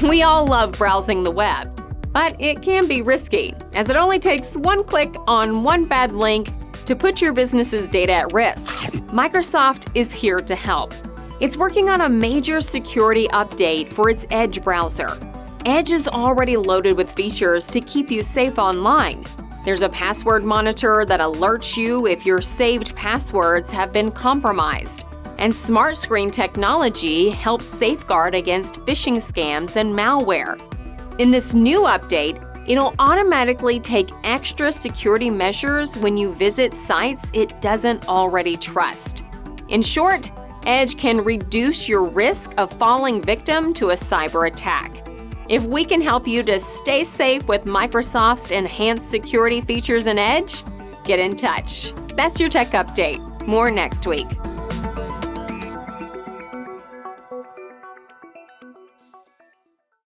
We all love browsing the web, but it can be risky, as it only takes one click on one bad link to put your business's data at risk. Microsoft is here to help. It's working on a major security update for its Edge browser. Edge is already loaded with features to keep you safe online. There's a password monitor that alerts you if your saved passwords have been compromised. And SmartScreen technology helps safeguard against phishing scams and malware. In this new update, it'll automatically take extra security measures when you visit sites it doesn't already trust. In short, Edge can reduce your risk of falling victim to a cyber attack. If we can help you to stay safe with Microsoft's enhanced security features in Edge, get in touch. That's your tech update. More next week.